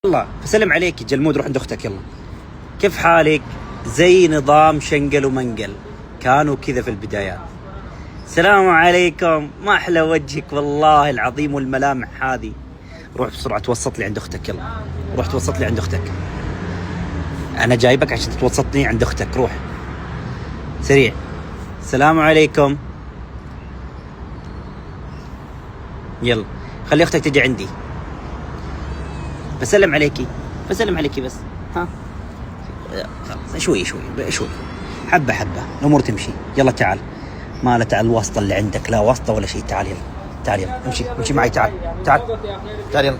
يلا بسلم عليك جلمود، روح عند اختك. يلا كيف حالك؟ زي نظام شنقل ومنقل، كانوا كذا في البدايات. السلام عليكم، ما احلى وجهك والله العظيم والملامح هذه. روح بسرعه توسط لي عند اختك. يلا روح توسط لي عند اختك، انا جايبك عشان توسطني عند اختك. روح سريع. السلام عليكم. يلا خلي اختك تجي عندي. بسلم عليكي بس. ها شوي حبة الأمور تمشي. يلا تعال، ما لا تعال الواسطة اللي عندك، لا واسطة ولا شيء. تعال يلا، امشي معي. تعال يلا.